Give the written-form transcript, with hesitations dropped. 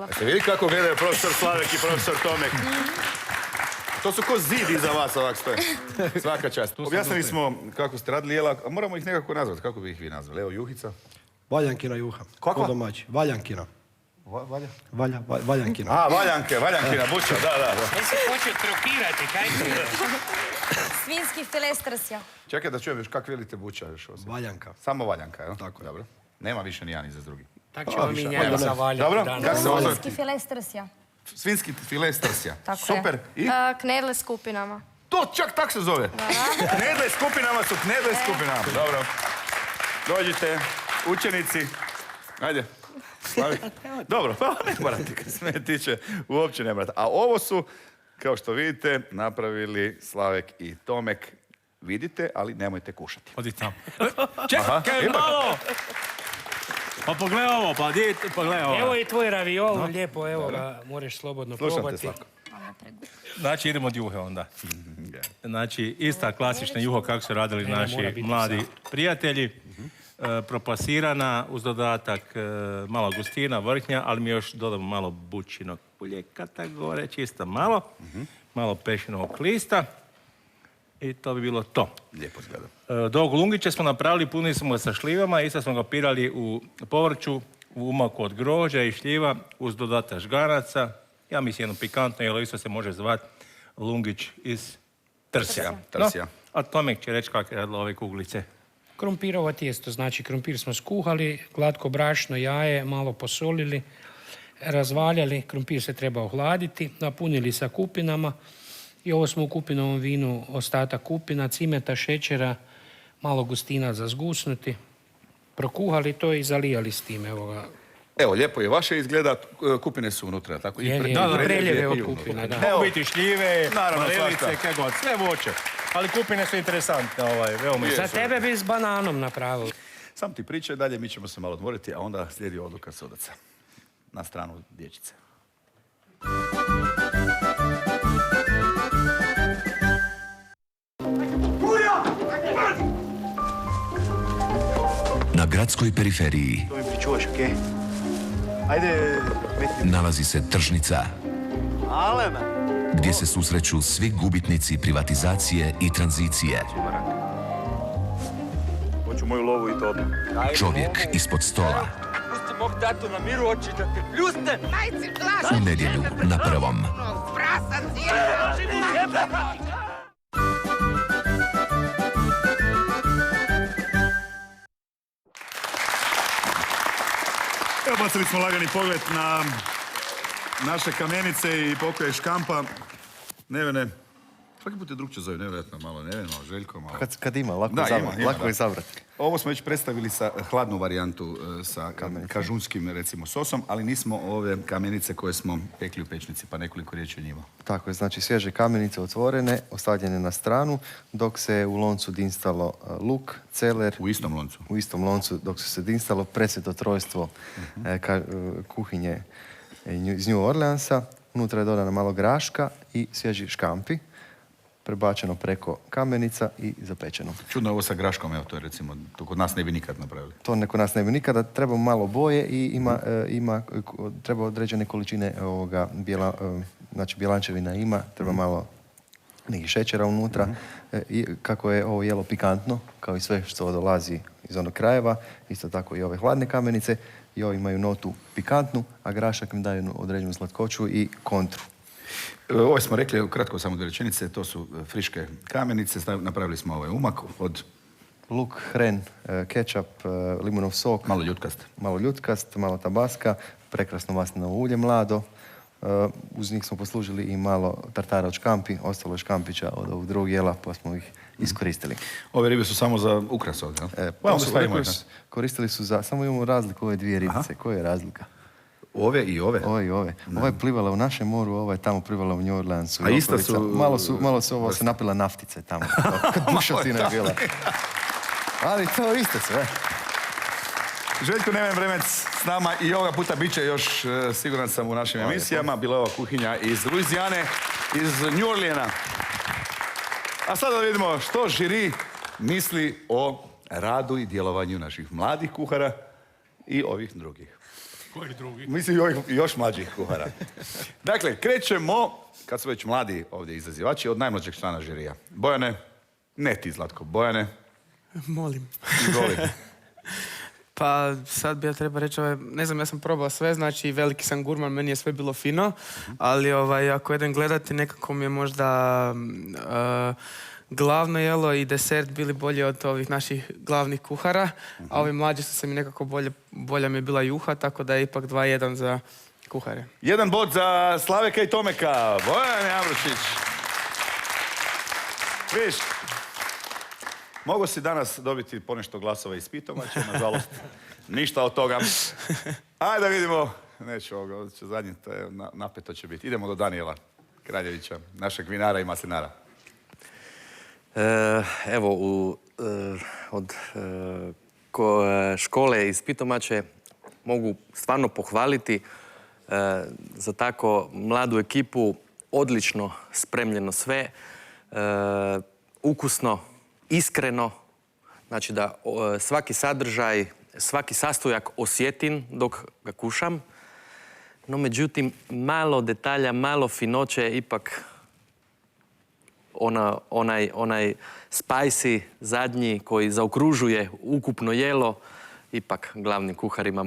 Hvala. Se vidi kako gledaju profesor Slavek i profesor Tomek. To su ko zid iza vas ovak stoje. Svaka čast. Objasnili smo kako ste radili jela, a moramo ih nekako nazvati. Kako bi ih vi nazvali? Evo, juhica. Valjankina juha. Kako? Domaći. Valjankina. Valjankina. A, valjankina, buča, da. Ja se počeo trokirati, kaj ti je? Svinski file strsja. Čekaj da čujem još kako velite buča još osim. Valjanka. Samo valjanka, jel? Tako je. Dobro. Nema više ni jedan iza drugi. Tak ćemo mi njega zavaljati. Dobro, danas. kako se ovo zove? Svinski file strsja. Svinski file strsja. Tako je. Super. I? Knedle skupinama. To čak tak se zove. Knedle skupinama su knedle skupinama. Dobro. Dođite, učenici. Ajde. Slavi. Dobro, pa ne morate, kad se mene tiče, uopće ne morate. A ovo su, kao što vidite, napravili Slavek i Tomek. Vidite, ali nemojte kušati. Odi tamo. Aha, Čekaj ipak. malo! Pa pogledaj ovo, pa di, pogledaj ovo. Evo i tvoj raviol, lijepo, evo ga, možeš slobodno Slušam te, probati. Slavko. Znači, idemo od juhe onda. Znači, ista klasična juha kako su radili mora naši biti mladi prijatelji. Propasirana uz dodatak malo gustina, vrhnja, ali mi još dodamo malo bućinog puljekata gore, čisto malo. Malo pešinovog lista. I to bi bilo to. Lijepo izgleda. Dog lungića smo napravili, punili smo ga sa šljivama, isto smo ga pirali u povrću, u umaku od grožđa i šljiva, uz dodatak žganaca. Ja mislim jedno pikantno, jer isto se može zvati lungić iz trsja. Trsja. No, a Tomek će reći kako je radila ove kuglice. Krumpirovo tijesto, znači krompir smo skuhali, glatko brašno, jaje, malo posolili, razvaljali, krompir se treba ohladiti, napunili sa kupinama i ovo smo u kupinovom vinu, ostatak kupina, cimeta, šećera, malo gustina za zgusnuti, prokuhali to i zalijali s tim, evo ga. Evo, lijepo je vaše izgleda, kupine su unutra, tako? Je, i preljeve od kupina, da. Mogu biti šljive, Naravno, marelice, svašta. kaj god, sve voće. Ali kupine su interesantne, veoma. Za tebe bi s bananom napravili. Sam ti pričaj dalje, mi ćemo se malo odmoriti, a onda slijedi odluka sudaca. Na stranu dječice. Na gradskoj periferiji To mi pričuvaš, okej? Ajde, nalazi se tržnica Alena. gdje se susreću svi gubitnici privatizacije i tranzicije. Hoću moju lovu i to odmah. Čovjek ispod stola. Pusti mog tatu na miru, oči da te pljusne. Majci plaši. U nedjelju na Prvom. Sprasan si. Evo, bacili smo lagani pogled na naše kamenice i pokoje škampa. Nevene, svaki put je drugčije zove, nevjerojatno malo Nevena, malo Željko, malo... Kad ima, lako, Da, ima, lako da. je izabrati. Ovo smo već predstavili sa hladnu varijantu sa kažunskim, recimo, sosom, ali nismo ove kamenice koje smo pekli u pečnici, pa nekoliko riječi o njima. Tako je, znači svježe kamenice otvorene, ostavljene na stranu, dok se u loncu dinstalo luk, celer. U istom loncu? U istom loncu, dok su se dinstalo presveto trojstvo kuhinje iz New Orleansa. Unutra je dodana malo graška i svježi škampi, prebačeno preko kamenica i zapečeno. Čudno je ovo sa graškom, evo to je recimo, to kod nas ne bi nikad napravili. To kod nas ne bi nikada, treba malo boje i treba određene količine znači bjelančevina ima, treba malo nekih šećera unutra. I kako je ovo jelo pikantno, kao i sve što dolazi iz onog krajeva, isto tako i ove hladne kamenice, i ovi imaju notu pikantnu, a grašak im daje određenu slatkoću i kontru. Ovo smo rekli, kratko samo do rečenice, to su friške kamenice, napravili smo ovaj umak od... Luk, hren, kečap, limunov sok. Malo ljutkast. Malo ljutkast, malo tabaska, prekrasno maslinovo ulje mlado. Uz njih smo poslužili i malo tartara od škampi, ostalo je škampića od ovog drugog jela, pa smo ih iskoristili. Ove ribe su samo za ukras ovdje, jel? Koristili su za, samo imamo razliku ove dvije ribice. Koja je razlika? Ove i ove? Ove i ove. Ova je plivala u našem moru, ova je tamo plivala u New Orleansu. A ista su... Malo su ovo se napila naftice tamo. Kad bušotina je bila. Ali to isto sve. Željko Neven Bremec s nama i ovoga puta bit će još, siguran sam, u našim emisijama. Bila je ova kuhinja iz Luizijane, iz New Orleana. A sada da vidimo što žiri misli o radu i djelovanju naših mladih kuhara i ovih drugih. Koji drugi? Mislim, još mlađih kuhara. Dakle, krećemo, kad su već mladi ovdje izazivači, od najmlađeg člana žirija. Bojane, ne ti, Zlatko, Bojane, Molim. izvoli. Pa sad bi ja treba reći, ne znam, ja sam probao sve, znači veliki sam gurman, meni je sve bilo fino, ali ako idem gledati, nekako mi je možda glavno jelo i desert bili bolji od ovih naših glavnih kuhara, a ovi mlađi su se mi nekako bolja mi je bila juha, tako da je ipak 2-1 za kuhare. 1 bod za Slaveka i Tomeka. Bojan Javrušić. Viš, mogu si danas dobiti ponešto glasova iz Pitomače, nažalost, ništa od toga. Ajde da vidimo, neću ovoga, zadnji, to je napeto će biti. Idemo do Danijela Kraljevića, našeg vinara i maslinara. Evo, od škole iz Pitomače mogu stvarno pohvaliti za tako mladu ekipu, odlično spremljeno sve, ukusno, iskreno, znači da svaki sadržaj, svaki sastojak osjetim dok ga kušam, no međutim malo detalja, malo finoće, ipak onaj spicy zadnji koji zaokružuje ukupno jelo, ipak glavnim kuharima